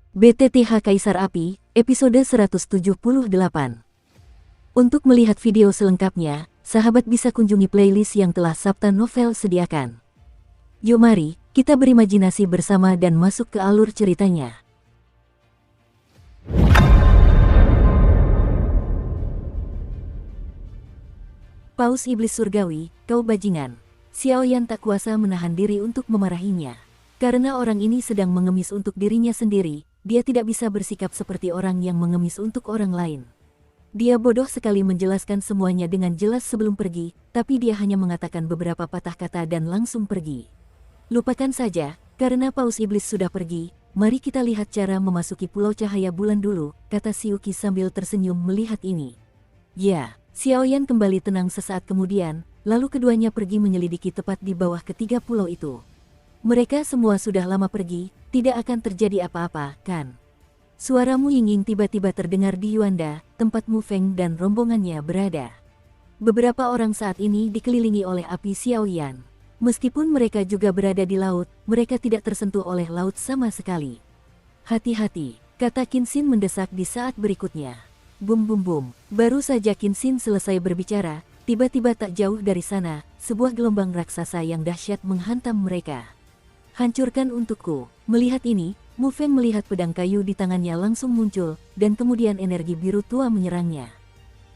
BTTH Kaisar Api, episode 178. Untuk melihat video selengkapnya, sahabat bisa kunjungi playlist yang telah Sabta Novel sediakan. Yuk mari, kita berimajinasi bersama dan masuk ke alur ceritanya. Paus Iblis Surgawi, kau bajingan. Xiaoyan tak kuasa menahan diri untuk memarahinya. Karena orang ini sedang mengemis untuk dirinya sendiri, dia tidak bisa bersikap seperti orang yang mengemis untuk orang lain. Dia bodoh sekali menjelaskan semuanya dengan jelas sebelum pergi, tapi dia hanya mengatakan beberapa patah kata dan langsung pergi. Lupakan saja, karena Paus Iblis sudah pergi, mari kita lihat cara memasuki Pulau Cahaya Bulan dulu, kata Xiuqi sambil tersenyum melihat ini. Ya, Xiaoyan kembali tenang sesaat kemudian, lalu keduanya pergi menyelidiki tepat di bawah ketiga pulau itu. Mereka semua sudah lama pergi, tidak akan terjadi apa-apa, kan? Suara Mu Yingying tiba-tiba terdengar di Yuanda, tempat Mu Feng dan rombongannya berada. Beberapa orang saat ini dikelilingi oleh api Xiaoyan. Meskipun mereka juga berada di laut, mereka tidak tersentuh oleh laut sama sekali. Hati-hati, kata Qin Xin mendesak di saat berikutnya. Bum bum bum, baru saja Qin Xin selesai berbicara, tiba-tiba tak jauh dari sana, sebuah gelombang raksasa yang dahsyat menghantam mereka. Hancurkan untukku. Melihat ini, Mu Feng melihat pedang kayu di tangannya langsung muncul, dan kemudian energi biru tua menyerangnya.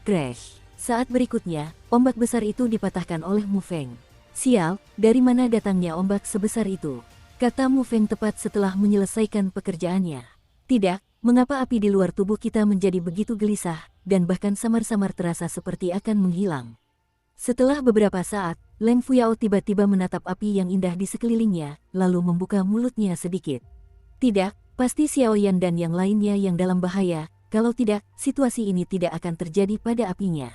Crash! Saat berikutnya, ombak besar itu dipatahkan oleh Mu Feng. Sial, dari mana datangnya ombak sebesar itu? Kata Mu Feng tepat setelah menyelesaikan pekerjaannya. Tidak, mengapa api di luar tubuh kita menjadi begitu gelisah, dan bahkan samar-samar terasa seperti akan menghilang. Setelah beberapa saat, Leng Fuyao tiba-tiba menatap api yang indah di sekelilingnya, lalu membuka mulutnya sedikit. Tidak, pasti Xiaoyan dan yang lainnya yang dalam bahaya, kalau tidak, situasi ini tidak akan terjadi pada apinya.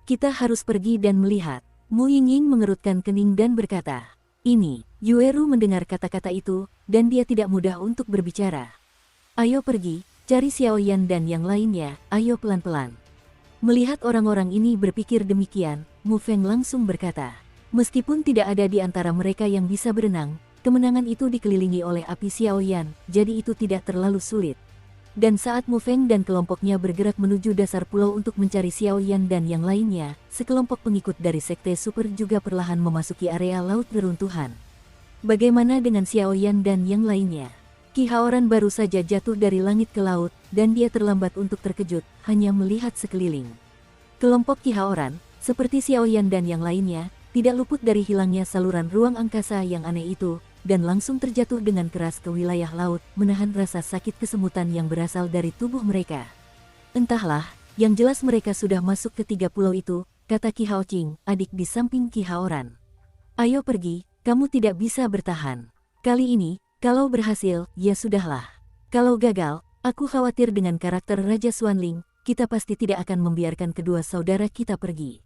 Kita harus pergi dan melihat. Mu Yingying mengerutkan kening dan berkata, ini, Yueru mendengar kata-kata itu, dan dia tidak mudah untuk berbicara. Ayo pergi, cari Xiaoyan dan yang lainnya, ayo pelan-pelan. Melihat orang-orang ini berpikir demikian, Mu Feng langsung berkata, meskipun tidak ada di antara mereka yang bisa berenang, kemenangan itu dikelilingi oleh api Xiaoyan, jadi itu tidak terlalu sulit. Dan saat Mu Feng dan kelompoknya bergerak menuju dasar pulau untuk mencari Xiaoyan dan yang lainnya, sekelompok pengikut dari Sekte Super juga perlahan memasuki area laut reruntuhan. Bagaimana dengan Xiaoyan dan yang lainnya? Qi Haoran baru saja jatuh dari langit ke laut, dan dia terlambat untuk terkejut, hanya melihat sekeliling. Kelompok Qi Haoran, seperti Xiaoyan dan yang lainnya, tidak luput dari hilangnya saluran ruang angkasa yang aneh itu, dan langsung terjatuh dengan keras ke wilayah laut, menahan rasa sakit kesemutan yang berasal dari tubuh mereka. Entahlah, yang jelas mereka sudah masuk ke tiga pulau itu, kata Qi Haoqing, adik di samping Qi Haoran. Ayo pergi, kamu tidak bisa bertahan. Kali ini, kalau berhasil, ya sudahlah. Kalau gagal, aku khawatir dengan karakter Raja Xuanling, kita pasti tidak akan membiarkan kedua saudara kita pergi.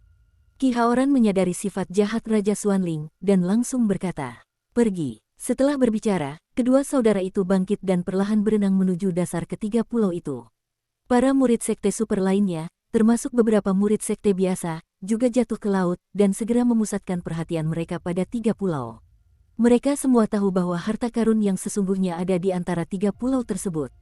Qi Haoran menyadari sifat jahat Raja Xuanling, dan langsung berkata, pergi. Setelah berbicara, kedua saudara itu bangkit dan perlahan berenang menuju dasar ketiga pulau itu. Para murid sekte super lainnya, termasuk beberapa murid sekte biasa, juga jatuh ke laut, dan segera memusatkan perhatian mereka pada tiga pulau. Mereka semua tahu bahwa harta karun yang sesungguhnya ada di antara tiga pulau tersebut.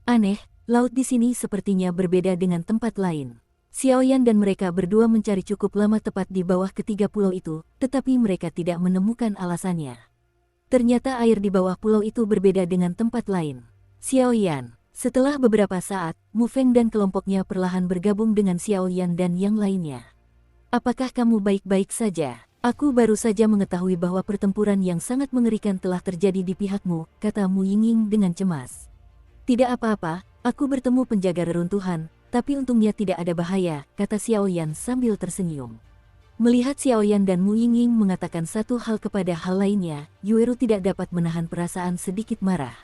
Aneh, laut di sini sepertinya berbeda dengan tempat lain. Xiaoyan dan mereka berdua mencari cukup lama tepat di bawah ketiga pulau itu, tetapi mereka tidak menemukan alasannya. Ternyata air di bawah pulau itu berbeda dengan tempat lain. Xiaoyan, setelah beberapa saat, Mu Feng dan kelompoknya perlahan bergabung dengan Xiaoyan dan yang lainnya. Apakah kamu baik-baik saja? Aku baru saja mengetahui bahwa pertempuran yang sangat mengerikan telah terjadi di pihakmu, kata Mu Yingying dengan cemas. Tidak apa-apa, aku bertemu penjaga reruntuhan, tapi untungnya tidak ada bahaya, kata Xiaoyan sambil tersenyum. Melihat Xiaoyan dan Mu Yingying mengatakan satu hal kepada hal lainnya, Yueru tidak dapat menahan perasaan sedikit marah.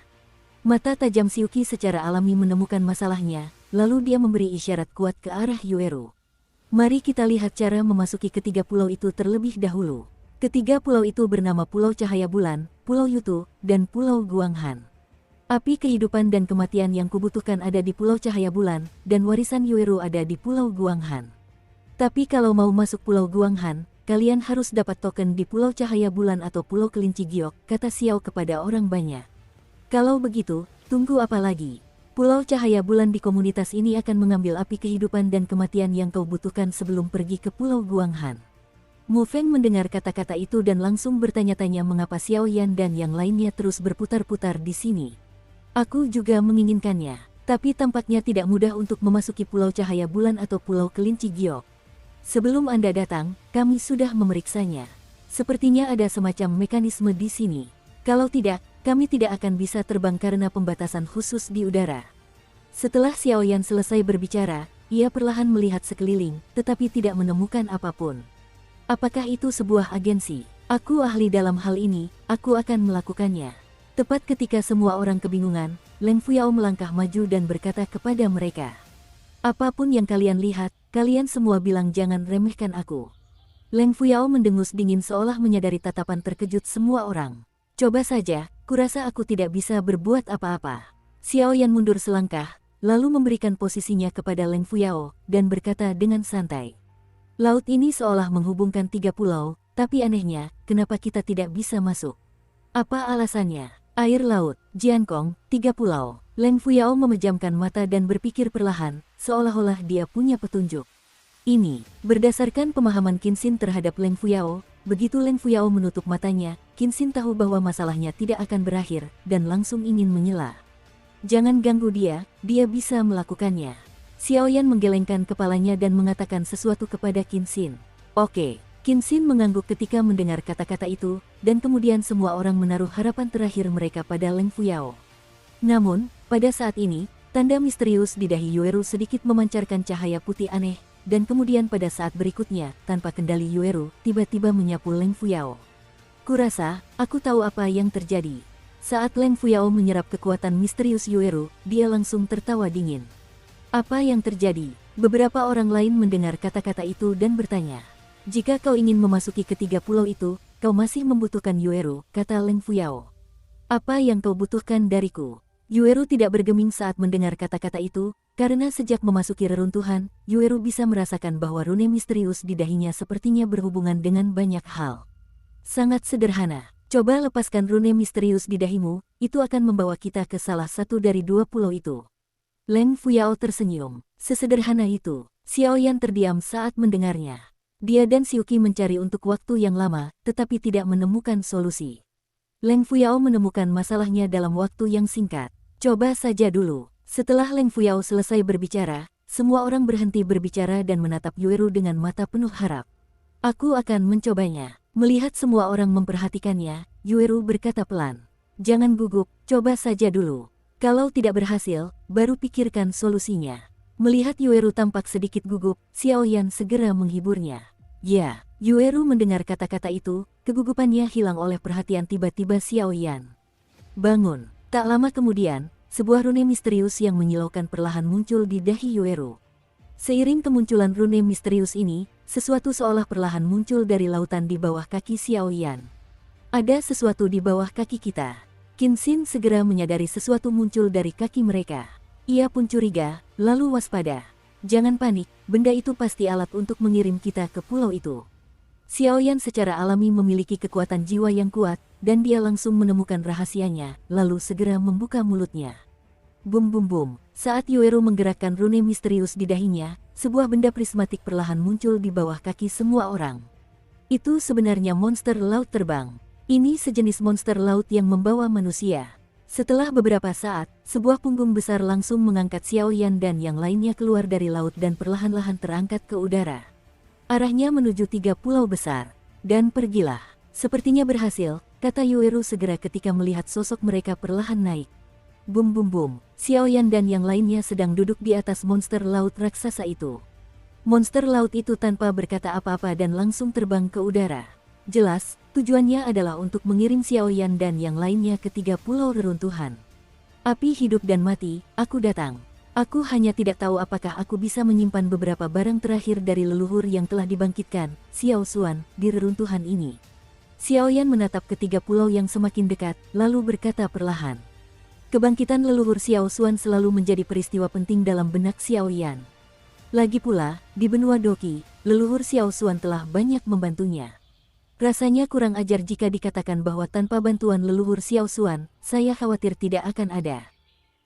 Mata tajam Xiuqi secara alami menemukan masalahnya, lalu dia memberi isyarat kuat ke arah Yueru. Mari kita lihat cara memasuki ketiga pulau itu terlebih dahulu. Ketiga pulau itu bernama Pulau Cahaya Bulan, Pulau Yutu, dan Pulau Guanghan. Api kehidupan dan kematian yang kubutuhkan ada di Pulau Cahaya Bulan, dan warisan Yueru ada di Pulau Guanghan. Tapi kalau mau masuk Pulau Guanghan, kalian harus dapat token di Pulau Cahaya Bulan atau Pulau Kelinci Giok, kata Xiao kepada orang banyak. Kalau begitu, Tunggu apa lagi? Pulau Cahaya Bulan di komunitas ini akan mengambil api kehidupan dan kematian yang kau butuhkan sebelum pergi ke Pulau Guanghan. Mu Feng mendengar kata-kata itu dan langsung bertanya-tanya mengapa Xiao Yan dan yang lainnya terus berputar-putar di sini. Aku juga menginginkannya, tapi tampaknya tidak mudah untuk memasuki Pulau Cahaya Bulan atau Pulau Kelinci Giok. Sebelum Anda datang, kami sudah memeriksanya. Sepertinya ada semacam mekanisme di sini. Kalau tidak, kami tidak akan bisa terbang karena pembatasan khusus di udara. Setelah Xiao Yan selesai berbicara, ia perlahan melihat sekeliling, tetapi tidak menemukan apapun. Apakah itu sebuah agensi? Aku ahli dalam hal ini, aku akan melakukannya. Tepat ketika semua orang kebingungan, Leng Fuyao melangkah maju dan berkata kepada mereka. Apapun yang kalian lihat, kalian semua bilang jangan remehkan aku. Leng Fuyao mendengus dingin seolah menyadari tatapan terkejut semua orang. Coba saja, kurasa aku tidak bisa berbuat apa-apa. Xiao Yan mundur selangkah, lalu memberikan posisinya kepada Leng Fuyao, dan berkata dengan santai. Laut ini seolah menghubungkan 3 pulau, tapi anehnya, kenapa kita tidak bisa masuk? Apa alasannya? Air laut, Jiankong, 3 pulau. Leng Fuyao memejamkan mata dan berpikir perlahan, seolah-olah dia punya petunjuk. Ini, berdasarkan pemahaman Qin terhadap Leng Fuyao, begitu Leng Fuyao menutup matanya, Qin tahu bahwa masalahnya tidak akan berakhir, dan langsung ingin menyela. Jangan ganggu dia bisa melakukannya. Xiao Yan menggelengkan kepalanya dan mengatakan sesuatu kepada Qin. Oke, Qin mengangguk ketika mendengar kata-kata itu, dan kemudian semua orang menaruh harapan terakhir mereka pada Leng Fuyao. Namun, pada saat ini, tanda misterius di dahi Yueru sedikit memancarkan cahaya putih aneh, dan kemudian pada saat berikutnya, tanpa kendali Yueru, tiba-tiba menyapu Leng Fuyao. Kurasa, aku tahu apa yang terjadi. Saat Leng Fuyao menyerap kekuatan misterius Yueru, dia langsung tertawa dingin. Apa yang terjadi? Beberapa orang lain mendengar kata-kata itu dan bertanya. Jika kau ingin memasuki ketiga pulau itu, kau masih membutuhkan Yueru, kata Leng Fuyao. Apa yang kau butuhkan dariku? Yueru tidak bergeming saat mendengar kata-kata itu, karena sejak memasuki reruntuhan, Yueru bisa merasakan bahwa rune misterius di dahinya sepertinya berhubungan dengan banyak hal. Sangat sederhana. Coba lepaskan rune misterius di dahimu, itu akan membawa kita ke salah satu dari 2 pulau itu. Leng Fuyao tersenyum. Sesederhana itu. Xiao Yan terdiam saat mendengarnya. Dia dan Xiuqi mencari untuk waktu yang lama, tetapi tidak menemukan solusi. Leng Fuyao menemukan masalahnya dalam waktu yang singkat. Coba saja dulu. Setelah Leng Fuyao selesai berbicara, semua orang berhenti berbicara dan menatap Yueru dengan mata penuh harap. Aku akan mencobanya. Melihat semua orang memperhatikannya, Yueru berkata pelan. Jangan gugup, coba saja dulu. Kalau tidak berhasil, baru pikirkan solusinya. Melihat Yueru tampak sedikit gugup, Xiao Yan segera menghiburnya. Ya, Yueru mendengar kata-kata itu, kegugupannya hilang oleh perhatian tiba-tiba Xiao Yan. Bangun. Tak lama kemudian, sebuah rune misterius yang menyilaukan perlahan muncul di dahi Yueru. Seiring kemunculan rune misterius ini, sesuatu seolah perlahan muncul dari lautan di bawah kaki Xiao Yan. Ada sesuatu di bawah kaki kita. Qin segera menyadari sesuatu muncul dari kaki mereka. Ia pun curiga, lalu waspada. Jangan panik, benda itu pasti alat untuk mengirim kita ke pulau itu. Xiao Yan secara alami memiliki kekuatan jiwa yang kuat, dan dia langsung menemukan rahasianya, lalu segera membuka mulutnya. Bum bum bum, saat Yueru menggerakkan rune misterius di dahinya, sebuah benda prismatik perlahan muncul di bawah kaki semua orang. Itu sebenarnya monster laut terbang. Ini sejenis monster laut yang membawa manusia. Setelah beberapa saat, sebuah punggung besar langsung mengangkat Xiao Yan dan yang lainnya keluar dari laut dan perlahan-lahan terangkat ke udara. Arahnya menuju 3 pulau besar. Dan pergilah. Sepertinya berhasil, kata Yueru segera ketika melihat sosok mereka perlahan naik. Bum bum bum, Xiao Yan dan yang lainnya sedang duduk di atas monster laut raksasa itu. Monster laut itu tanpa berkata apa-apa dan langsung terbang ke udara. Jelas, tujuannya adalah untuk mengirim Xiao Yan dan yang lainnya ke 3 pulau reruntuhan. Api hidup dan mati, aku datang. Aku hanya tidak tahu apakah aku bisa menyimpan beberapa barang terakhir dari leluhur yang telah dibangkitkan, Xiao Xuan, di reruntuhan ini. Xiao Yan menatap ke 3 pulau yang semakin dekat, lalu berkata perlahan. Kebangkitan leluhur Xiao Xuan selalu menjadi peristiwa penting dalam benak Xiao Yan. Lagi pula, di benua Doqi, leluhur Xiao Xuan telah banyak membantunya. Rasanya kurang ajar jika dikatakan bahwa tanpa bantuan leluhur Xiao Xuan, saya khawatir tidak akan ada.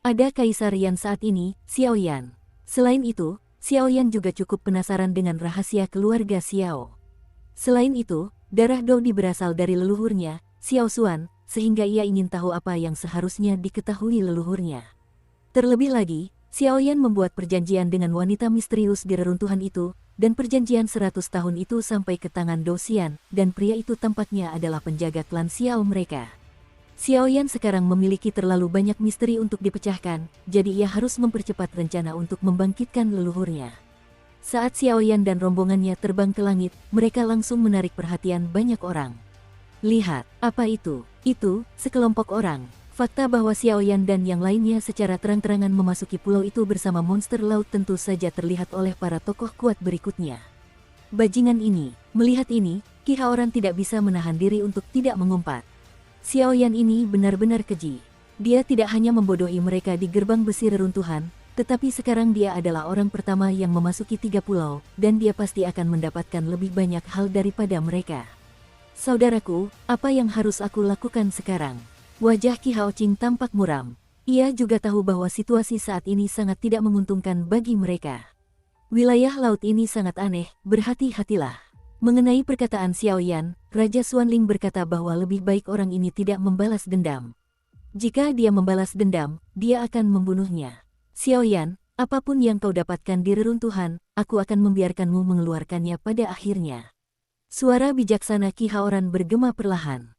Ada Kaisar Yan saat ini, Xiao Yan. Selain itu, Xiao Yan juga cukup penasaran dengan rahasia keluarga Xiao. Selain itu, darah Dodi berasal dari leluhurnya, Xiao Xuan, sehingga ia ingin tahu apa yang seharusnya diketahui leluhurnya. Terlebih lagi, Xiao Yan membuat perjanjian dengan wanita misterius di reruntuhan itu, dan perjanjian 100 tahun itu sampai ke tangan Do Xian, dan pria itu tampaknya adalah penjaga klan Xiao mereka. Xiao Yan sekarang memiliki terlalu banyak misteri untuk dipecahkan, jadi ia harus mempercepat rencana untuk membangkitkan leluhurnya. Saat Xiao Yan dan rombongannya terbang ke langit, mereka langsung menarik perhatian banyak orang. Lihat, apa itu? Itu, sekelompok orang. Fakta bahwa Xiao Yan dan yang lainnya secara terang-terangan memasuki pulau itu bersama monster laut tentu saja terlihat oleh para tokoh kuat berikutnya. Bajingan ini, melihat ini, Ki Haoran tidak bisa menahan diri untuk tidak mengumpat. Xiao Yan ini benar-benar keji. Dia tidak hanya membodohi mereka di gerbang besi reruntuhan, tetapi sekarang dia adalah orang pertama yang memasuki 3 pulau, dan dia pasti akan mendapatkan lebih banyak hal daripada mereka. Saudaraku, apa yang harus aku lakukan sekarang? Wajah Qi Haoqing tampak muram. Ia juga tahu bahwa situasi saat ini sangat tidak menguntungkan bagi mereka. Wilayah laut ini sangat aneh, berhati-hatilah. Mengenai perkataan Xiao Yan, Raja Xuanling berkata bahwa lebih baik orang ini tidak membalas dendam. Jika dia membalas dendam, dia akan membunuhnya. Xiao Yan, apapun yang kau dapatkan di reruntuhan, aku akan membiarkanmu mengeluarkannya pada akhirnya. Suara bijaksana Qi Haoran bergema perlahan.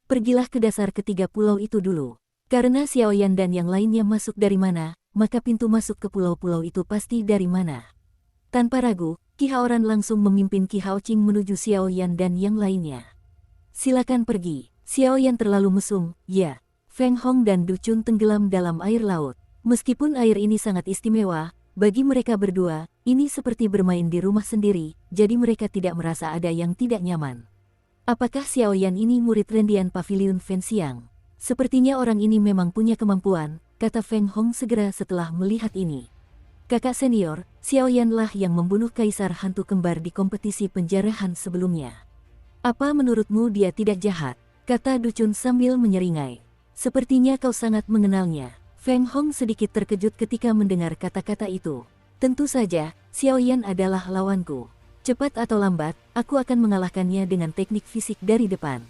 Pergilah ke dasar ketiga pulau itu dulu. Karena Xiao Yan dan yang lainnya masuk dari mana, maka pintu masuk ke pulau-pulau itu pasti dari mana. Tanpa ragu, Qi Haoran langsung memimpin Qi Haoqing menuju Xiao Yan dan yang lainnya. Silakan pergi. Xiao Yan terlalu mesum, ya. Feng Hong dan Du Chun tenggelam dalam air laut. Meskipun air ini sangat istimewa, bagi mereka berdua, ini seperti bermain di rumah sendiri, jadi mereka tidak merasa ada yang tidak nyaman. Apakah Xiao Yan ini murid Rendian Pavilion Fenxiang? Sepertinya orang ini memang punya kemampuan, kata Feng Hong segera setelah melihat ini. Kakak senior, Xiao Yan lah yang membunuh Kaisar Hantu Kembar di kompetisi penjarahan sebelumnya. Apa menurutmu dia tidak jahat? Kata Du Chun sambil menyeringai. Sepertinya kau sangat mengenalnya. Feng Hong sedikit terkejut ketika mendengar kata-kata itu. Tentu saja, Xiao Yan adalah lawanku. Cepat atau lambat, aku akan mengalahkannya dengan teknik fisik dari depan.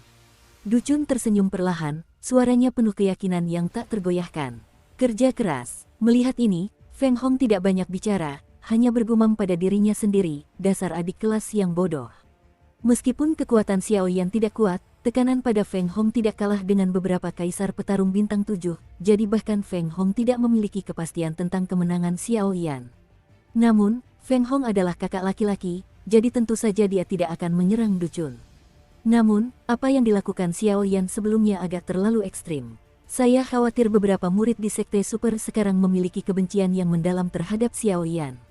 Du Chun tersenyum perlahan, suaranya penuh keyakinan yang tak tergoyahkan. Kerja keras. Melihat ini, Feng Hong tidak banyak bicara, hanya bergumam pada dirinya sendiri, dasar adik kelas yang bodoh. Meskipun kekuatan Xiao Yan tidak kuat, tekanan pada Feng Hong tidak kalah dengan beberapa kaisar petarung bintang 7, jadi bahkan Feng Hong tidak memiliki kepastian tentang kemenangan Xiao Yan. Namun, Feng Hong adalah kakak laki-laki, jadi tentu saja dia tidak akan menyerang Du Chun. Namun, apa yang dilakukan Xiao Yan sebelumnya agak terlalu ekstrim. Saya khawatir beberapa murid di Sekte Super sekarang memiliki kebencian yang mendalam terhadap Xiao Yan.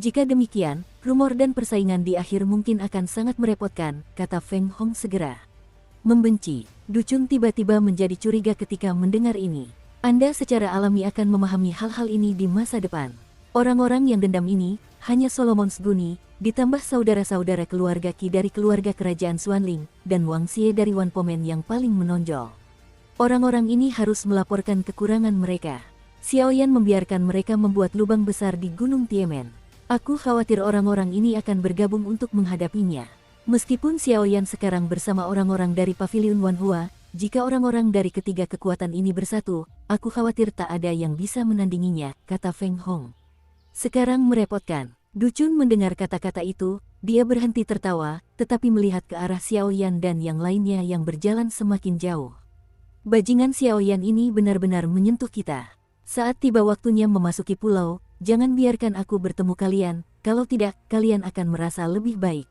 Jika demikian, rumor dan persaingan di akhir mungkin akan sangat merepotkan, kata Feng Hong segera. Membenci. Du Chun tiba-tiba menjadi curiga ketika mendengar ini. Anda secara alami akan memahami hal-hal ini di masa depan. Orang-orang yang dendam ini, hanya Solomon Guni, ditambah saudara-saudara keluarga Qi dari keluarga kerajaan Xuanling, dan Wang Xie dari Wan Pomen yang paling menonjol. Orang-orang ini harus melaporkan kekurangan mereka. Xiao Yan membiarkan mereka membuat lubang besar di Gunung Tiemen. Aku khawatir orang-orang ini akan bergabung untuk menghadapinya. Meskipun Xiao Yan sekarang bersama orang-orang dari Pavilion Wanhua, jika orang-orang dari ketiga kekuatan ini bersatu, aku khawatir tak ada yang bisa menandinginya, kata Feng Hong. Sekarang merepotkan. Du Chun mendengar kata-kata itu, dia berhenti tertawa, tetapi melihat ke arah Xiao Yan dan yang lainnya yang berjalan semakin jauh. Bajingan Xiao Yan ini benar-benar menyentuh kita. Saat tiba waktunya memasuki pulau, jangan biarkan aku bertemu kalian, kalau tidak, kalian akan merasa lebih baik.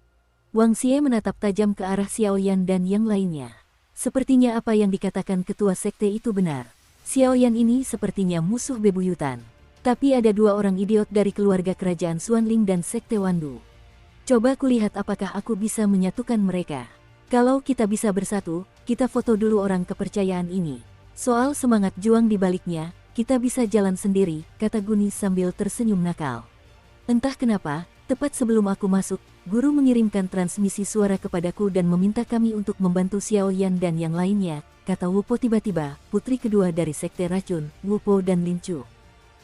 Wang Xie menatap tajam ke arah Xiao Yan dan yang lainnya. Sepertinya apa yang dikatakan ketua sekte itu benar. Xiao Yan ini sepertinya musuh bebuyutan. Tapi ada 2 orang idiot dari keluarga kerajaan Xuanling dan sekte Wandu. Coba kulihat apakah aku bisa menyatukan mereka. Kalau kita bisa bersatu, kita foto dulu orang kepercayaan ini. Soal semangat juang di baliknya, kita bisa jalan sendiri, kata Guni sambil tersenyum nakal. Entah kenapa, tepat sebelum aku masuk, guru mengirimkan transmisi suara kepadaku dan meminta kami untuk membantu Xiao Yan dan yang lainnya, kata Wu Po tiba-tiba, putri kedua dari sekte racun, Wu Po dan Lin Chu.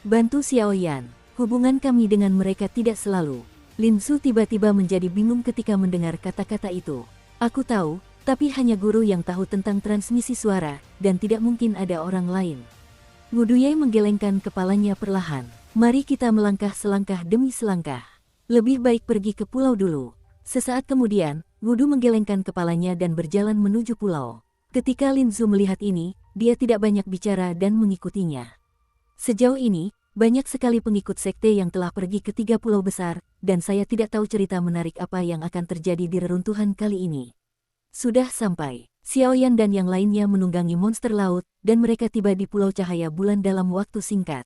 Bantu Xiaoyan, hubungan kami dengan mereka tidak selalu. Lin Su tiba-tiba menjadi bingung ketika mendengar kata-kata itu. Aku tahu, tapi hanya guru yang tahu tentang transmisi suara, dan tidak mungkin ada orang lain. Wu Duyei menggelengkan kepalanya perlahan. Mari kita melangkah selangkah demi selangkah. Lebih baik pergi ke pulau dulu. Sesaat kemudian, Wudu menggelengkan kepalanya dan berjalan menuju pulau. Ketika Lin Zu melihat ini, dia tidak banyak bicara dan mengikutinya. Sejauh ini, banyak sekali pengikut sekte yang telah pergi ke 3 pulau besar, dan saya tidak tahu cerita menarik apa yang akan terjadi di reruntuhan kali ini. Sudah sampai. Xiaoyan dan yang lainnya menunggangi monster laut, dan mereka tiba di Pulau Cahaya Bulan dalam waktu singkat.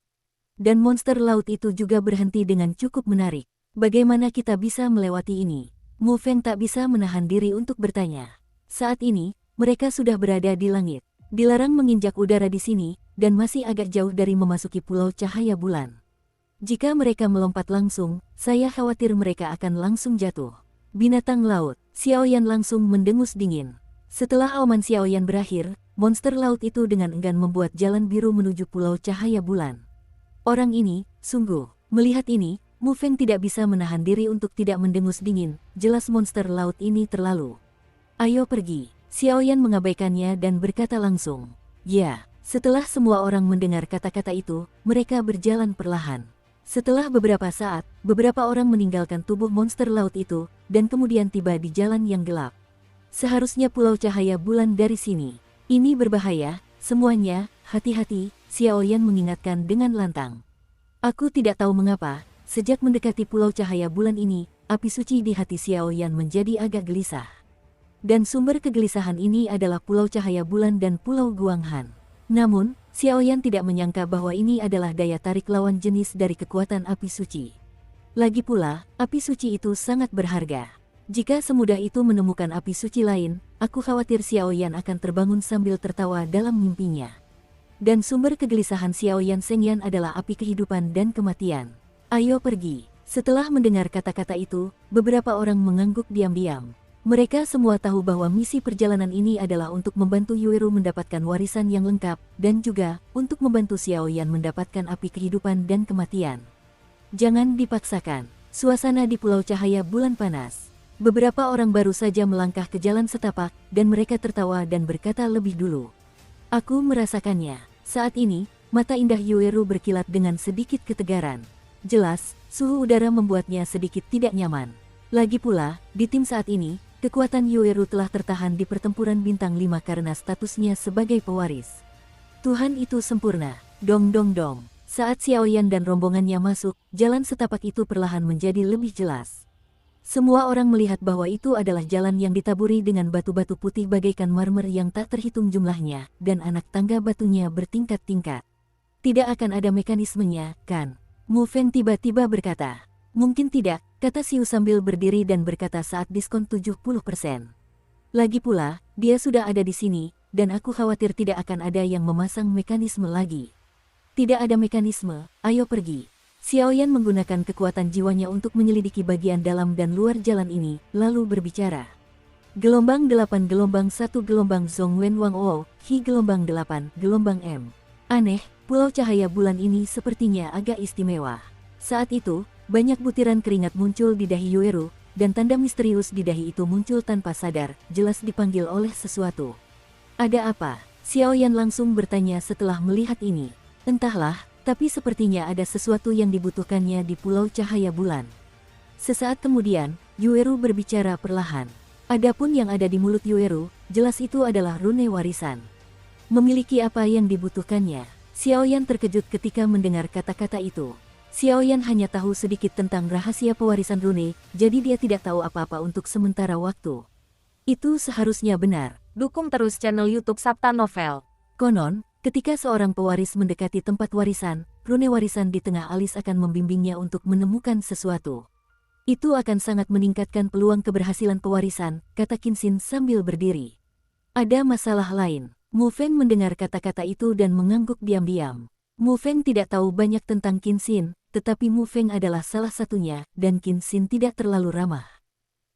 Dan monster laut itu juga berhenti dengan cukup menarik. Bagaimana kita bisa melewati ini? Mu Feng tak bisa menahan diri untuk bertanya. Saat ini, mereka sudah berada di langit. Dilarang menginjak udara di sini, dan masih agak jauh dari memasuki Pulau Cahaya Bulan. Jika mereka melompat langsung, saya khawatir mereka akan langsung jatuh. Binatang laut, Xiaoyan langsung mendengus dingin. Setelah auman Xiaoyan berakhir, monster laut itu dengan enggan membuat jalan biru menuju Pulau Cahaya Bulan. Orang ini, sungguh, melihat ini, Mu Feng tidak bisa menahan diri untuk tidak mendengus dingin, jelas monster laut ini terlalu. Ayo pergi, Xiaoyan mengabaikannya dan berkata langsung. Ya, setelah semua orang mendengar kata-kata itu, mereka berjalan perlahan. Setelah beberapa saat, beberapa orang meninggalkan tubuh monster laut itu, dan kemudian tiba di jalan yang gelap. Seharusnya Pulau Cahaya Bulan dari sini. Ini berbahaya, semuanya, hati-hati, Xiaoyan mengingatkan dengan lantang. Aku tidak tahu mengapa. Sejak mendekati Pulau Cahaya Bulan ini, api suci di hati Xiaoyan menjadi agak gelisah. Dan sumber kegelisahan ini adalah Pulau Cahaya Bulan dan Pulau Guanghan. Namun, Xiaoyan tidak menyangka bahwa ini adalah daya tarik lawan jenis dari kekuatan api suci. Lagi pula, api suci itu sangat berharga. Jika semudah itu menemukan api suci lain, aku khawatir Xiaoyan akan terbangun sambil tertawa dalam mimpinya. Dan sumber kegelisahan Xiaoyan Shengyan adalah api kehidupan dan kematian. Ayo pergi. Setelah mendengar kata-kata itu, beberapa orang mengangguk diam-diam. Mereka semua tahu bahwa misi perjalanan ini adalah untuk membantu Yueru mendapatkan warisan yang lengkap, dan juga untuk membantu Xiaoyan mendapatkan api kehidupan dan kematian. Jangan dipaksakan. Suasana di Pulau Cahaya Bulan panas. Beberapa orang baru saja melangkah ke jalan setapak, dan mereka tertawa dan berkata lebih dulu. Aku merasakannya. Saat ini, mata indah Yueru berkilat dengan sedikit ketegaran. Jelas, suhu udara membuatnya sedikit tidak nyaman. Lagi pula, di tim saat ini, kekuatan Yueru telah tertahan di pertempuran bintang 5 karena statusnya sebagai pewaris. Tuhan itu sempurna. Dong dong dong. Saat Xiaoyan dan rombongannya masuk, jalan setapak itu perlahan menjadi lebih jelas. Semua orang melihat bahwa itu adalah jalan yang ditaburi dengan batu-batu putih bagaikan marmer yang tak terhitung jumlahnya, dan anak tangga batunya bertingkat-tingkat. Tidak akan ada mekanismenya, kan? Mu Feng tiba-tiba berkata. Mungkin tidak, kata Xiu sambil berdiri dan berkata saat diskon 70%. Lagi pula, dia sudah ada di sini, dan aku khawatir tidak akan ada yang memasang mekanisme lagi. Tidak ada mekanisme, ayo pergi. Xiaoyan menggunakan kekuatan jiwanya untuk menyelidiki bagian dalam dan luar jalan ini, lalu berbicara. Gelombang 8 gelombang 1 gelombang Zhong Wen Wang Ou, Hi gelombang 8 gelombang M. Aneh, Pulau Cahaya Bulan ini sepertinya agak istimewa. Saat itu, banyak butiran keringat muncul di dahi Yueru, dan tanda misterius di dahi itu muncul tanpa sadar, jelas dipanggil oleh sesuatu. Ada apa? Xiaoyan langsung bertanya setelah melihat ini. Entahlah, tapi sepertinya ada sesuatu yang dibutuhkannya di Pulau Cahaya Bulan. Sesaat kemudian, Yueru berbicara perlahan. Adapun yang ada di mulut Yueru, jelas itu adalah rune warisan. Memiliki apa yang dibutuhkannya? Xiaoyan terkejut ketika mendengar kata-kata itu. Xiaoyan hanya tahu sedikit tentang rahasia pewarisan rune, jadi dia tidak tahu apa-apa untuk sementara waktu. Itu seharusnya benar. Dukung terus channel YouTube Sabta Novel. Konon, ketika seorang pewaris mendekati tempat warisan, rune warisan di tengah alis akan membimbingnya untuk menemukan sesuatu. Itu akan sangat meningkatkan peluang keberhasilan pewarisan, kata Qinxin sambil berdiri. Ada masalah lain. Mu Feng mendengar kata-kata itu dan mengangguk diam-diam. Mu Feng tidak tahu banyak tentang Qinxin, tetapi Mu Feng adalah salah satunya, dan Qinxin tidak terlalu ramah.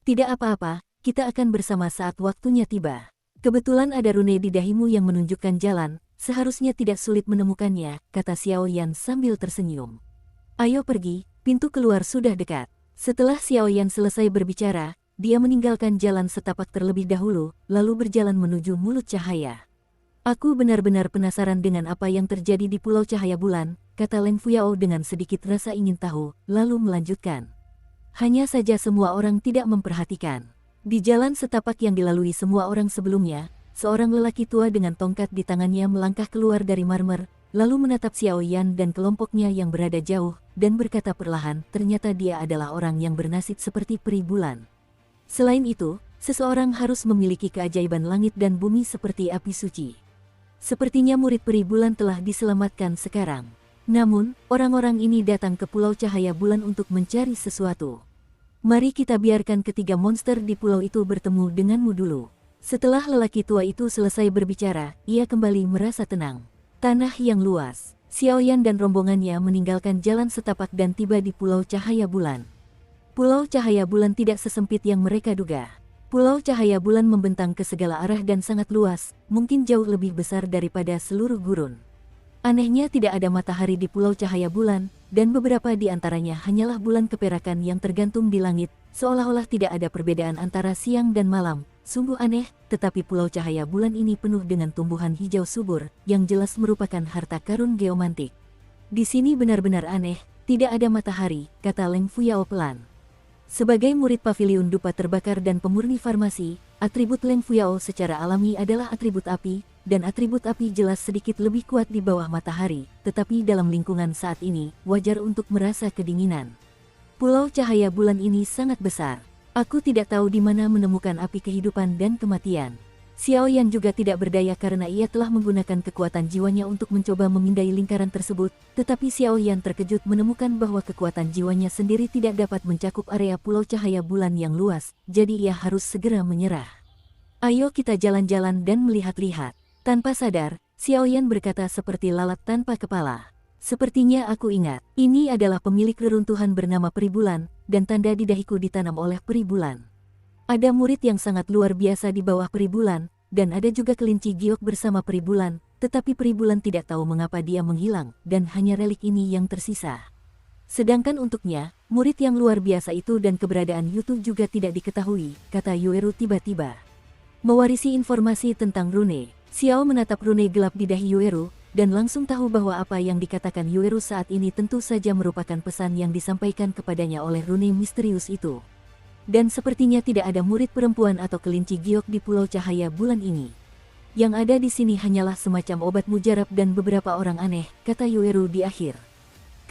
Tidak apa-apa, kita akan bersama saat waktunya tiba. Kebetulan ada rune di dahimu yang menunjukkan jalan, seharusnya tidak sulit menemukannya, kata Xiao Yan sambil tersenyum. Ayo pergi, pintu keluar sudah dekat. Setelah Xiao Yan selesai berbicara, dia meninggalkan jalan setapak terlebih dahulu, lalu berjalan menuju mulut cahaya. Aku benar-benar penasaran dengan apa yang terjadi di Pulau Cahaya Bulan, kata Leng Fuyao dengan sedikit rasa ingin tahu, lalu melanjutkan. Hanya saja semua orang tidak memperhatikan. Di jalan setapak yang dilalui semua orang sebelumnya, seorang lelaki tua dengan tongkat di tangannya melangkah keluar dari marmer, lalu menatap Xiao Yan dan kelompoknya yang berada jauh, dan berkata perlahan, ternyata dia adalah orang yang bernasib seperti peri bulan. Selain itu, seseorang harus memiliki keajaiban langit dan bumi seperti api suci. Sepertinya murid peri bulan telah diselamatkan sekarang. Namun, orang-orang ini datang ke Pulau Cahaya Bulan untuk mencari sesuatu. Mari kita biarkan ketiga monster di pulau itu bertemu denganmu dulu. Setelah lelaki tua itu selesai berbicara, ia kembali merasa tenang. Tanah yang luas. Xiao Yan dan rombongannya meninggalkan jalan setapak dan tiba di Pulau Cahaya Bulan. Pulau Cahaya Bulan tidak sesempit yang mereka duga. Pulau Cahaya Bulan membentang ke segala arah dan sangat luas, mungkin jauh lebih besar daripada seluruh gurun. Anehnya tidak ada matahari di Pulau Cahaya Bulan, dan beberapa di antaranya hanyalah bulan keperakan yang tergantung di langit, seolah-olah tidak ada perbedaan antara siang dan malam. Sungguh aneh, tetapi Pulau Cahaya Bulan ini penuh dengan tumbuhan hijau subur, yang jelas merupakan harta karun geomantik. Di sini benar-benar aneh, tidak ada matahari, kata Leng Fuyao pelan. Sebagai murid pavilion dupa terbakar dan pemurni farmasi, atribut Leng Fuyao secara alami adalah atribut api, dan atribut api jelas sedikit lebih kuat di bawah matahari, tetapi dalam lingkungan saat ini, wajar untuk merasa kedinginan. Pulau Cahaya Bulan ini sangat besar. Aku tidak tahu di mana menemukan api kehidupan dan kematian. Xiao Yan juga tidak berdaya karena ia telah menggunakan kekuatan jiwanya untuk mencoba memindai lingkaran tersebut, tetapi Xiao Yan terkejut menemukan bahwa kekuatan jiwanya sendiri tidak dapat mencakup area Pulau Cahaya Bulan yang luas, jadi ia harus segera menyerah. Ayo kita jalan-jalan dan melihat-lihat. Tanpa sadar, Xiao Yan berkata seperti lalat tanpa kepala. Sepertinya aku ingat, ini adalah pemilik reruntuhan bernama Peri Bulan, dan tanda di dahiku ditanam oleh Peri Bulan. Ada murid yang sangat luar biasa di bawah Peri Bulan, dan ada juga kelinci giok bersama Peri Bulan, tetapi Peri Bulan tidak tahu mengapa dia menghilang, dan hanya relik ini yang tersisa. Sedangkan untuknya, murid yang luar biasa itu dan keberadaan YouTube juga tidak diketahui, kata Yueru tiba-tiba. Mewarisi informasi tentang rune, Xiao menatap rune gelap di dahi Yueru, dan langsung tahu bahwa apa yang dikatakan Yueru saat ini tentu saja merupakan pesan yang disampaikan kepadanya oleh rune misterius itu. Dan sepertinya tidak ada murid perempuan atau kelinci giok di Pulau Cahaya Bulan ini. Yang ada di sini hanyalah semacam obat mujarab dan beberapa orang aneh, kata Yueru di akhir.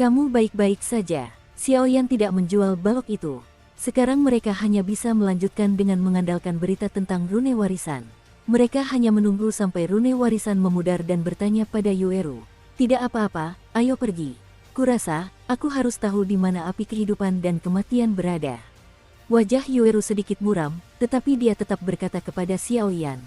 Kamu baik-baik saja. Xiao Yan tidak menjual balok itu. Sekarang mereka hanya bisa melanjutkan dengan mengandalkan berita tentang rune warisan. Mereka hanya menunggu sampai rune warisan memudar dan bertanya pada Yueru. Tidak apa-apa, ayo pergi. Kurasa, aku harus tahu di mana api kehidupan dan kematian berada. Wajah Yueru sedikit muram, tetapi dia tetap berkata kepada Xiao Yan.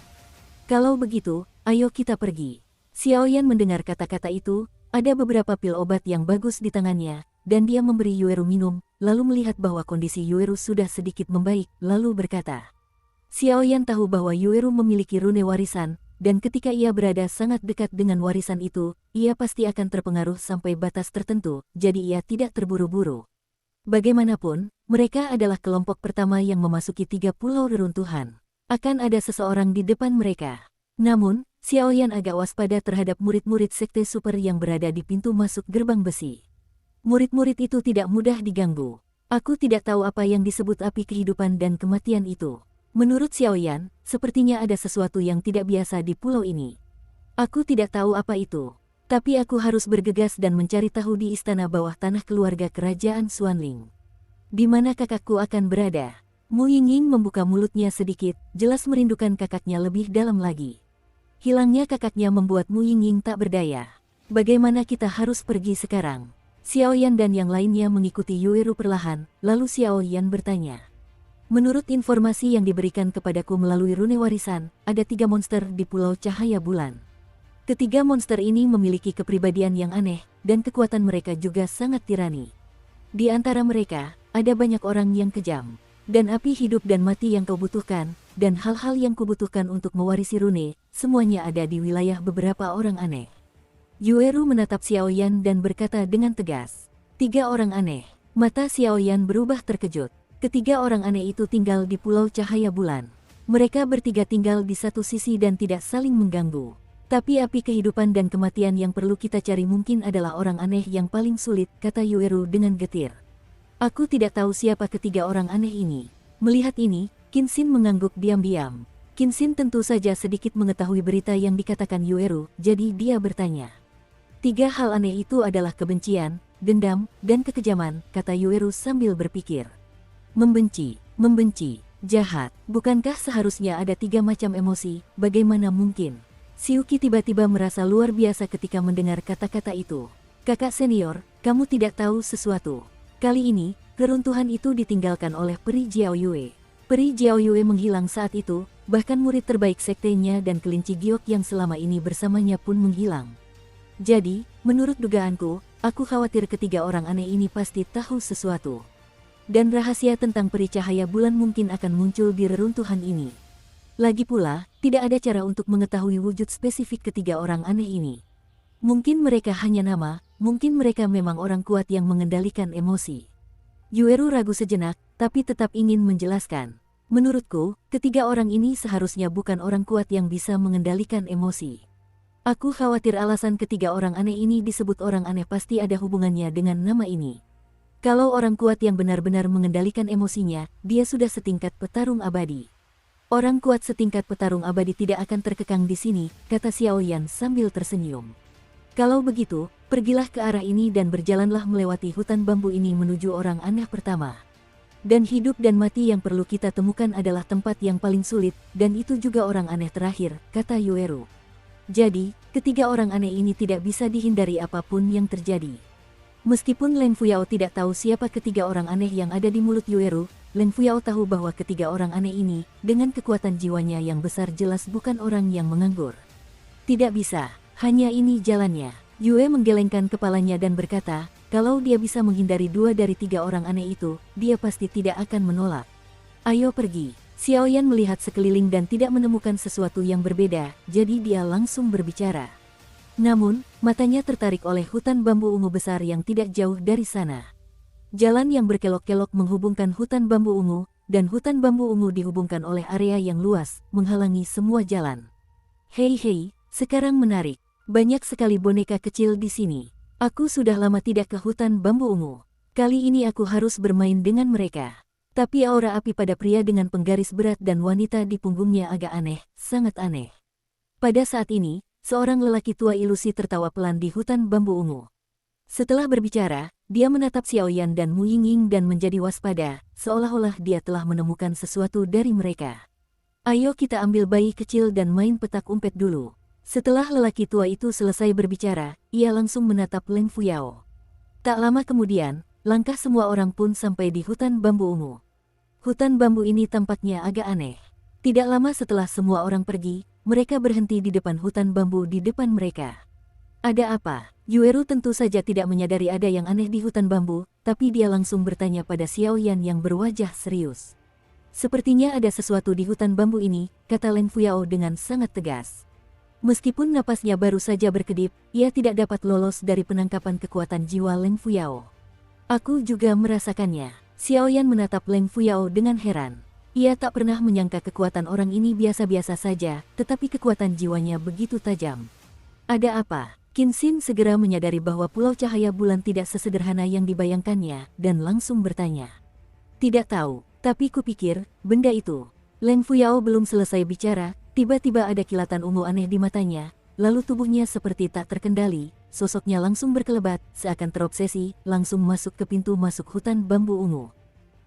Kalau begitu, ayo kita pergi. Xiao Yan mendengar kata-kata itu, ada beberapa pil obat yang bagus di tangannya, dan dia memberi Yueru minum, lalu melihat bahwa kondisi Yueru sudah sedikit membaik, lalu berkata. Xiao Yan tahu bahwa Yueru memiliki rune warisan, dan ketika ia berada sangat dekat dengan warisan itu, ia pasti akan terpengaruh sampai batas tertentu, jadi ia tidak terburu-buru. Bagaimanapun, mereka adalah kelompok pertama yang memasuki 3 pulau reruntuhan. Akan ada seseorang di depan mereka. Namun, Xiao Yan agak waspada terhadap murid-murid sekte super yang berada di pintu masuk gerbang besi. Murid-murid itu tidak mudah diganggu. Aku tidak tahu apa yang disebut api kehidupan dan kematian itu. Menurut Xiao Yan, sepertinya ada sesuatu yang tidak biasa di pulau ini. Aku tidak tahu apa itu. Tapi aku harus bergegas dan mencari tahu di istana bawah tanah keluarga kerajaan Xuanling. Di mana kakakku akan berada? Mu Yingying membuka mulutnya sedikit, jelas merindukan kakaknya lebih dalam lagi. Hilangnya kakaknya membuat Mu Yingying tak berdaya. Bagaimana kita harus pergi sekarang? Xiao Yan dan yang lainnya mengikuti Yueru perlahan, lalu Xiao Yan bertanya. Menurut informasi yang diberikan kepadaku melalui rune warisan, ada 3 monster di Pulau Cahaya Bulan. Ketiga monster ini memiliki kepribadian yang aneh, dan kekuatan mereka juga sangat tirani. Di antara mereka, ada banyak orang yang kejam. Dan api hidup dan mati yang kau butuhkan, dan hal-hal yang kubutuhkan untuk mewarisi rune, semuanya ada di wilayah beberapa orang aneh. Yueru menatap Xiaoyan dan berkata dengan tegas. 3 orang aneh. Mata Xiaoyan berubah terkejut. Ketiga orang aneh itu tinggal di Pulau Cahaya Bulan. Mereka bertiga tinggal di satu sisi dan tidak saling mengganggu. Tapi api kehidupan dan kematian yang perlu kita cari mungkin adalah orang aneh yang paling sulit, kata Yueru dengan getir. Aku tidak tahu siapa ketiga orang aneh ini. Melihat ini, Qinxin mengangguk diam-diam. Qinxin tentu saja sedikit mengetahui berita yang dikatakan Yueru, jadi dia bertanya. 3 hal aneh itu adalah kebencian, dendam, dan kekejaman, kata Yueru sambil berpikir. Membenci, jahat. Bukankah seharusnya ada 3 macam emosi, bagaimana mungkin? Xiuqi tiba-tiba merasa luar biasa ketika mendengar kata-kata itu. Kakak senior, kamu tidak tahu sesuatu. Kali ini, keruntuhan itu ditinggalkan oleh Peri Jiaoyue. Peri Jiaoyue menghilang saat itu, bahkan murid terbaik sektenya dan kelinci giok yang selama ini bersamanya pun menghilang. Jadi, menurut dugaanku, aku khawatir ketiga orang aneh ini pasti tahu sesuatu. Dan rahasia tentang Peri Cahaya Bulan mungkin akan muncul di reruntuhan ini. Lagi pula, tidak ada cara untuk mengetahui wujud spesifik ketiga orang aneh ini. Mungkin mereka hanya nama, mungkin mereka memang orang kuat yang mengendalikan emosi. Yueru ragu sejenak, tapi tetap ingin menjelaskan. Menurutku, ketiga orang ini seharusnya bukan orang kuat yang bisa mengendalikan emosi. Aku khawatir alasan ketiga orang aneh ini disebut orang aneh pasti ada hubungannya dengan nama ini. Kalau orang kuat yang benar-benar mengendalikan emosinya, dia sudah setingkat petarung abadi. Orang kuat setingkat petarung abadi tidak akan terkekang di sini, kata Xiaoyan sambil tersenyum. Kalau begitu, pergilah ke arah ini dan berjalanlah melewati hutan bambu ini menuju orang aneh pertama. Dan hidup dan mati yang perlu kita temukan adalah tempat yang paling sulit, dan itu juga orang aneh terakhir, kata Yueru. Jadi, ketiga orang aneh ini tidak bisa dihindari apapun yang terjadi. Meskipun Leng Fuyao tidak tahu siapa ketiga orang aneh yang ada di mulut Yueru, Leng Fuyao tahu bahwa ketiga orang aneh ini, dengan kekuatan jiwanya yang besar jelas bukan orang yang menganggur. Tidak bisa, hanya ini jalannya. Yue menggelengkan kepalanya dan berkata, kalau dia bisa menghindari 2 dari 3 orang aneh itu, dia pasti tidak akan menolak. Ayo pergi. Xiaoyan melihat sekeliling dan tidak menemukan sesuatu yang berbeda, jadi dia langsung berbicara. Namun, matanya tertarik oleh hutan bambu ungu besar yang tidak jauh dari sana. Jalan yang berkelok-kelok menghubungkan hutan bambu ungu, dan hutan bambu ungu dihubungkan oleh area yang luas, menghalangi semua jalan. Hei, sekarang menarik. Banyak sekali boneka kecil di sini. Aku sudah lama tidak ke hutan bambu ungu. Kali ini aku harus bermain dengan mereka. Tapi aura api pada pria dengan penggaris berat dan wanita di punggungnya agak aneh, sangat aneh. Pada saat ini, seorang lelaki tua ilusi tertawa pelan di hutan bambu ungu. Setelah berbicara, dia menatap Xiaoyan dan Mu Yingying dan menjadi waspada, seolah-olah dia telah menemukan sesuatu dari mereka. Ayo kita ambil bayi kecil dan main petak umpet dulu. Setelah lelaki tua itu selesai berbicara, ia langsung menatap Leng Fuyao. Tak lama kemudian, langkah semua orang pun sampai di hutan bambu ungu. Hutan bambu ini tampaknya agak aneh. Tidak lama setelah semua orang pergi, mereka berhenti di depan hutan bambu di depan mereka. Ada apa? Yueru tentu saja tidak menyadari ada yang aneh di hutan bambu, tapi dia langsung bertanya pada Xiaoyan yang berwajah serius. Sepertinya ada sesuatu di hutan bambu ini, kata Leng Fuyao dengan sangat tegas. Meskipun napasnya baru saja berkedip, ia tidak dapat lolos dari penangkapan kekuatan jiwa Leng Fuyao. Aku juga merasakannya. Xiaoyan menatap Leng Fuyao dengan heran. Ia tak pernah menyangka kekuatan orang ini biasa-biasa saja, tetapi kekuatan jiwanya begitu tajam. Ada apa? Qinxin segera menyadari bahwa Pulau Cahaya Bulan tidak sesederhana yang dibayangkannya, dan langsung bertanya. Tidak tahu, tapi kupikir, benda itu. Leng Fuyao belum selesai bicara, tiba-tiba ada kilatan ungu aneh di matanya, lalu tubuhnya seperti tak terkendali, sosoknya langsung berkelebat, seakan terobsesi, langsung masuk ke pintu masuk hutan bambu ungu.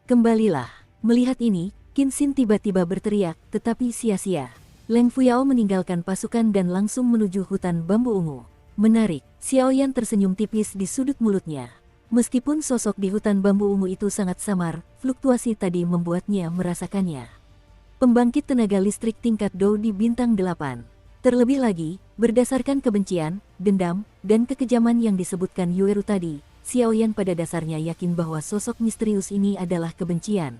Kembalilah. Melihat ini, Qinxin tiba-tiba berteriak, tetapi sia-sia. Leng Fuyao meninggalkan pasukan dan langsung menuju hutan bambu ungu. Menarik, Xiaoyan tersenyum tipis di sudut mulutnya. Meskipun sosok di hutan bambu ungu itu sangat samar, fluktuasi tadi membuatnya merasakannya. Pembangkit tenaga listrik tingkat Dou di bintang 8. Terlebih lagi, berdasarkan kebencian, dendam, dan kekejaman yang disebutkan Yueru tadi, Xiaoyan pada dasarnya yakin bahwa sosok misterius ini adalah kebencian.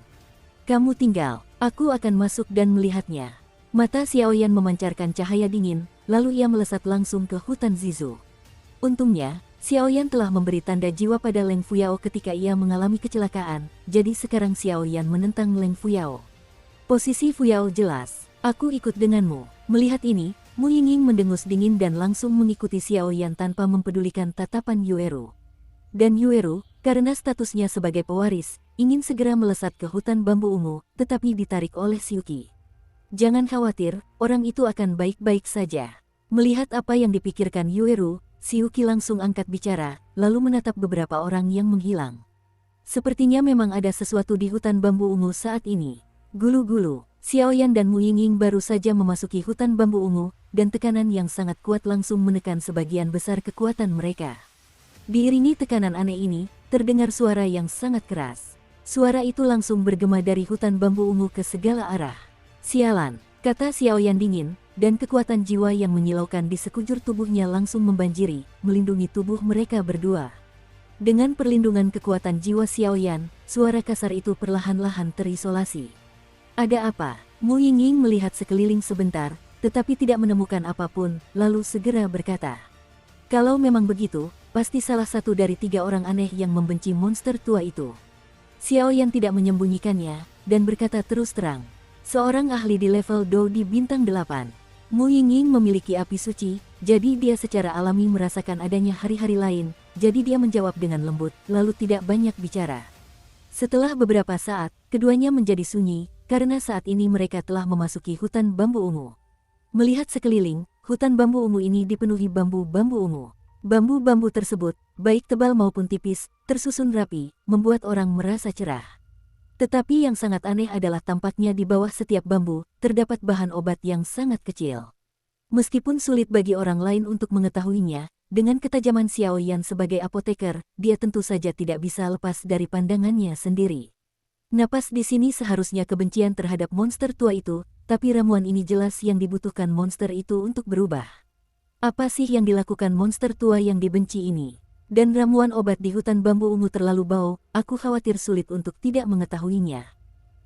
Kamu tinggal, aku akan masuk dan melihatnya. Mata Xiaoyan memancarkan cahaya dingin, lalu ia melesat langsung ke hutan Zizu. Untungnya, Xiaoyan telah memberi tanda jiwa pada Leng Fuyao ketika ia mengalami kecelakaan, jadi sekarang Xiaoyan menentang Leng Fuyao. Posisi Fuyao jelas, aku ikut denganmu. Melihat ini, Mu Yingying mendengus dingin dan langsung mengikuti Xiaoyan tanpa mempedulikan tatapan Yueru. Dan Yueru, karena statusnya sebagai pewaris, ingin segera melesat ke hutan bambu ungu, tetapi ditarik oleh Xiuqi. Jangan khawatir, orang itu akan baik-baik saja. Melihat apa yang dipikirkan Yueru, Xiuqi langsung angkat bicara, lalu menatap beberapa orang yang menghilang. Sepertinya memang ada sesuatu di hutan bambu ungu saat ini. Gulu-gulu, Xiaoyan dan Mu Yingying baru saja memasuki hutan bambu ungu, dan tekanan yang sangat kuat langsung menekan sebagian besar kekuatan mereka. Diiringi tekanan aneh ini, terdengar suara yang sangat keras. Suara itu langsung bergema dari hutan bambu ungu ke segala arah. Sialan, kata Xiaoyan dingin, dan kekuatan jiwa yang menyilaukan di sekujur tubuhnya langsung membanjiri, melindungi tubuh mereka berdua. Dengan perlindungan kekuatan jiwa Xiaoyan, suara kasar itu perlahan-lahan terisolasi. Ada apa? Mu Yingying melihat sekeliling sebentar, tetapi tidak menemukan apapun, lalu segera berkata, kalau memang begitu, pasti salah satu dari 3 orang aneh yang membenci monster tua itu. Xiaoyan tidak menyembunyikannya, dan berkata terus terang. Seorang ahli di level Dou di bintang 8. Mu Yingying memiliki api suci, jadi dia secara alami merasakan adanya hari-hari lain, jadi dia menjawab dengan lembut, lalu tidak banyak bicara. Setelah beberapa saat, keduanya menjadi sunyi, karena saat ini mereka telah memasuki hutan bambu ungu. Melihat sekeliling, hutan bambu ungu ini dipenuhi bambu-bambu ungu. Bambu-bambu tersebut, baik tebal maupun tipis, tersusun rapi, membuat orang merasa cerah. Tetapi yang sangat aneh adalah tampaknya di bawah setiap bambu, terdapat bahan obat yang sangat kecil. Meskipun sulit bagi orang lain untuk mengetahuinya, dengan ketajaman Xiaoyan sebagai apoteker, dia tentu saja tidak bisa lepas dari pandangannya sendiri. Napas di sini seharusnya kebencian terhadap monster tua itu, tapi ramuan ini jelas yang dibutuhkan monster itu untuk berubah. Apa sih yang dilakukan monster tua yang dibenci ini? Dan ramuan obat di hutan bambu ungu terlalu bau, aku khawatir sulit untuk tidak mengetahuinya.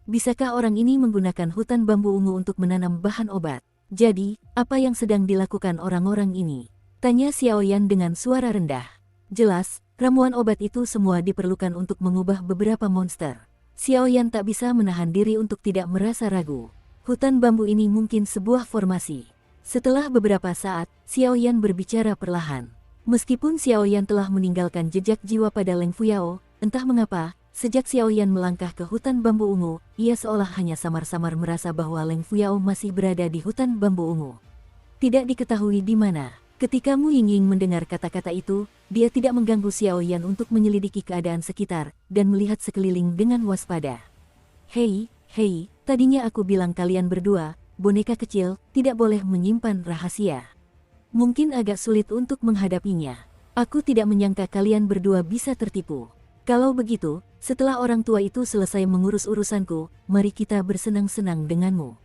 Bisakah orang ini menggunakan hutan bambu ungu untuk menanam bahan obat? Jadi, apa yang sedang dilakukan orang-orang ini? Tanya Xiaoyan dengan suara rendah. Jelas, ramuan obat itu semua diperlukan untuk mengubah beberapa monster. Xiaoyan tak bisa menahan diri untuk tidak merasa ragu. Hutan bambu ini mungkin sebuah formasi. Setelah beberapa saat, Xiaoyan berbicara perlahan. Meskipun Xiaoyan telah meninggalkan jejak jiwa pada Leng Fuyao, entah mengapa, sejak Xiaoyan melangkah ke hutan bambu ungu, ia seolah hanya samar-samar merasa bahwa Leng Fuyao masih berada di hutan bambu ungu. Tidak diketahui di mana. Ketika Mu Yingying mendengar kata-kata itu, dia tidak mengganggu Xiaoyan untuk menyelidiki keadaan sekitar, dan melihat sekeliling dengan waspada. Hei, tadinya aku bilang kalian berdua, boneka kecil, tidak boleh menyimpan rahasia. Mungkin agak sulit untuk menghadapinya. Aku tidak menyangka kalian berdua bisa tertipu. Kalau begitu, setelah orang tua itu selesai mengurus urusanku, mari kita bersenang-senang denganmu.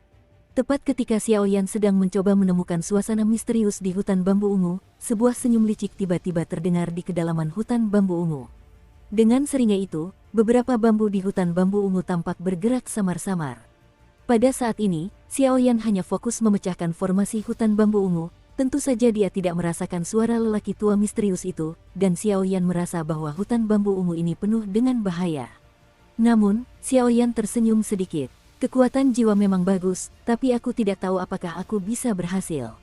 Tepat ketika Xiaoyan sedang mencoba menemukan suasana misterius di hutan bambu ungu, sebuah senyum licik tiba-tiba terdengar di kedalaman hutan bambu ungu. Dengan seringnya itu, beberapa bambu di hutan bambu ungu tampak bergerak samar-samar. Pada saat ini, Xiaoyan hanya fokus memecahkan formasi hutan bambu ungu. Tentu saja dia tidak merasakan suara lelaki tua misterius itu, dan Xiaoyan merasa bahwa hutan bambu ungu ini penuh dengan bahaya. Namun, Xiaoyan tersenyum sedikit. Kekuatan jiwa memang bagus, tapi aku tidak tahu apakah aku bisa berhasil.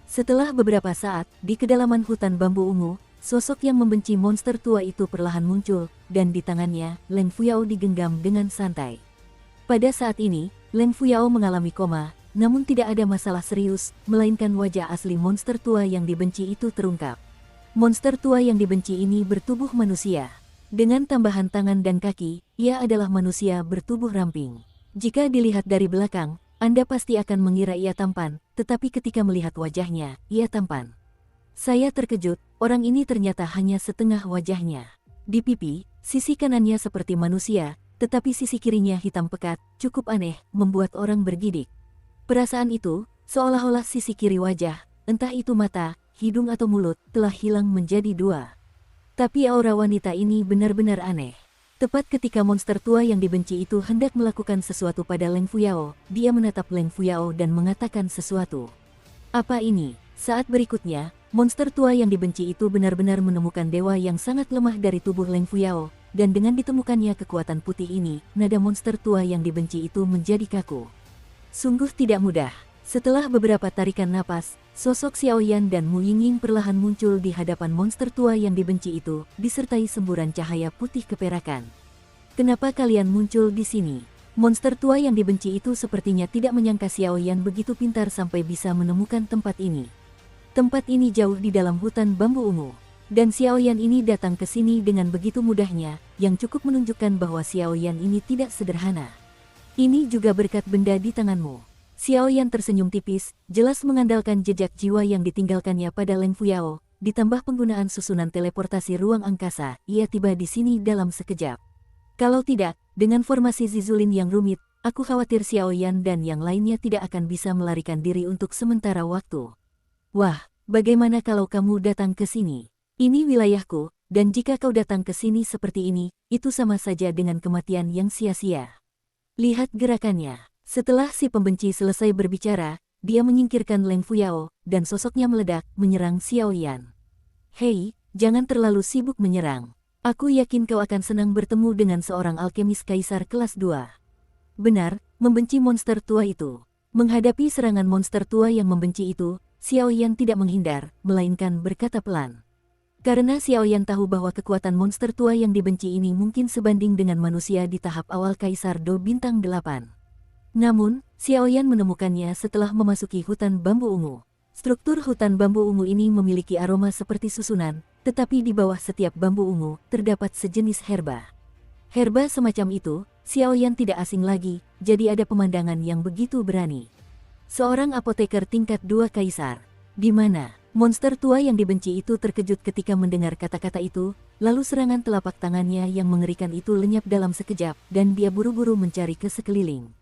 Setelah beberapa saat, di kedalaman hutan bambu ungu, sosok yang membenci monster tua itu perlahan muncul, dan di tangannya, Leng Fuyao digenggam dengan santai. Pada saat ini, Leng Fuyao mengalami koma, namun tidak ada masalah serius, melainkan wajah asli monster tua yang dibenci itu terungkap. Monster tua yang dibenci ini bertubuh manusia. Dengan tambahan tangan dan kaki, ia adalah manusia bertubuh ramping. Jika dilihat dari belakang, Anda pasti akan mengira ia tampan, tetapi ketika melihat wajahnya, ia tampan. Saya terkejut, orang ini ternyata hanya setengah wajahnya. Di pipi, sisi kanannya seperti manusia, tetapi sisi kirinya hitam pekat, cukup aneh, membuat orang bergidik. Perasaan itu, seolah-olah sisi kiri wajah, entah itu mata, hidung atau mulut, telah hilang menjadi 2. Tapi aura wanita ini benar-benar aneh. Tepat ketika monster tua yang dibenci itu hendak melakukan sesuatu pada Leng Fuyao, dia menatap Leng Fuyao dan mengatakan sesuatu. Apa ini? Saat berikutnya, monster tua yang dibenci itu benar-benar menemukan dewa yang sangat lemah dari tubuh Leng Fuyao, dan dengan ditemukannya kekuatan putih ini, nada monster tua yang dibenci itu menjadi kaku. Sungguh tidak mudah. Setelah beberapa tarikan napas, sosok Xiaoyan dan Mu Yingying perlahan muncul di hadapan monster tua yang dibenci itu, disertai semburan cahaya putih keperakan. Kenapa kalian muncul di sini? Monster tua yang dibenci itu sepertinya tidak menyangka Xiaoyan begitu pintar sampai bisa menemukan tempat ini. Tempat ini jauh di dalam hutan bambu ungu. Dan Xiaoyan ini datang ke sini dengan begitu mudahnya, yang cukup menunjukkan bahwa Xiaoyan ini tidak sederhana. Ini juga berkat benda di tanganmu. Xiaoyan tersenyum tipis, jelas mengandalkan jejak jiwa yang ditinggalkannya pada Leng Fuyao, ditambah penggunaan susunan teleportasi ruang angkasa, ia tiba di sini dalam sekejap. Kalau tidak, dengan formasi Zizulin yang rumit, aku khawatir Xiaoyan dan yang lainnya tidak akan bisa melarikan diri untuk sementara waktu. Wah, bagaimana kalau kamu datang ke sini? Ini wilayahku, dan jika kau datang ke sini seperti ini, itu sama saja dengan kematian yang sia-sia. Lihat gerakannya. Setelah si pembenci selesai berbicara, dia menyingkirkan Leng Fuyao, dan sosoknya meledak, menyerang Xiaoyan. Hei, jangan terlalu sibuk menyerang. Aku yakin kau akan senang bertemu dengan seorang alkemis kaisar kelas 2. Benar, membenci monster tua itu. Menghadapi serangan monster tua yang membenci itu, Xiaoyan tidak menghindar, melainkan berkata pelan. Karena Xiaoyan tahu bahwa kekuatan monster tua yang dibenci ini mungkin sebanding dengan manusia di tahap awal Kaisar Do Bintang 8. Namun, Xiaoyan menemukannya setelah memasuki hutan bambu ungu. Struktur hutan bambu ungu ini memiliki aroma seperti susunan, tetapi di bawah setiap bambu ungu terdapat sejenis herba. Herba semacam itu, Xiaoyan tidak asing lagi, jadi ada pemandangan yang begitu berani. Seorang apoteker tingkat 2 kaisar. Di mana? Monster tua yang dibenci itu terkejut ketika mendengar kata-kata itu, lalu serangan telapak tangannya yang mengerikan itu lenyap dalam sekejap, dan dia buru-buru mencari ke sekeliling.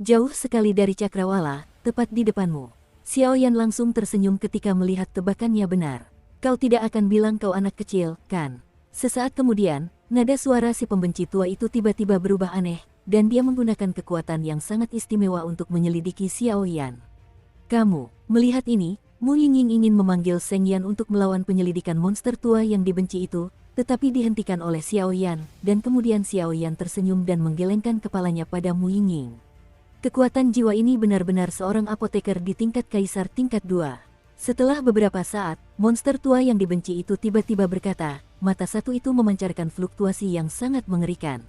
Jauh sekali dari cakrawala, tepat di depanmu. Xiaoyan langsung tersenyum ketika melihat tebakannya benar. Kau tidak akan bilang kau anak kecil, kan? Sesaat kemudian, nada suara si pembenci tua itu tiba-tiba berubah aneh, dan dia menggunakan kekuatan yang sangat istimewa untuk menyelidiki Xiaoyan. Kamu, melihat ini, Mu Yingying ingin memanggil Seng Yan untuk melawan penyelidikan monster tua yang dibenci itu, tetapi dihentikan oleh Xiaoyan, dan kemudian Xiaoyan tersenyum dan menggelengkan kepalanya pada Mu Yingying. Kekuatan jiwa ini benar-benar seorang apoteker di tingkat kaisar tingkat 2. Setelah beberapa saat, monster tua yang dibenci itu tiba-tiba berkata, mata satu itu memancarkan fluktuasi yang sangat mengerikan.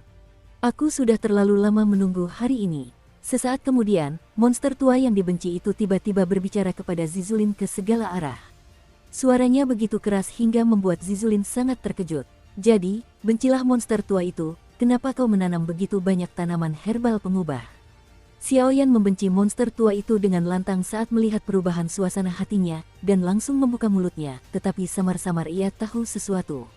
Aku sudah terlalu lama menunggu hari ini. Sesaat kemudian, monster tua yang dibenci itu tiba-tiba berbicara kepada Zizulin ke segala arah. Suaranya begitu keras hingga membuat Zizulin sangat terkejut. Jadi, bencilah monster tua itu, kenapa kau menanam begitu banyak tanaman herbal pengubah? Xiaoyan membenci monster tua itu dengan lantang saat melihat perubahan suasana hatinya, dan langsung membuka mulutnya, tetapi samar-samar ia tahu sesuatu.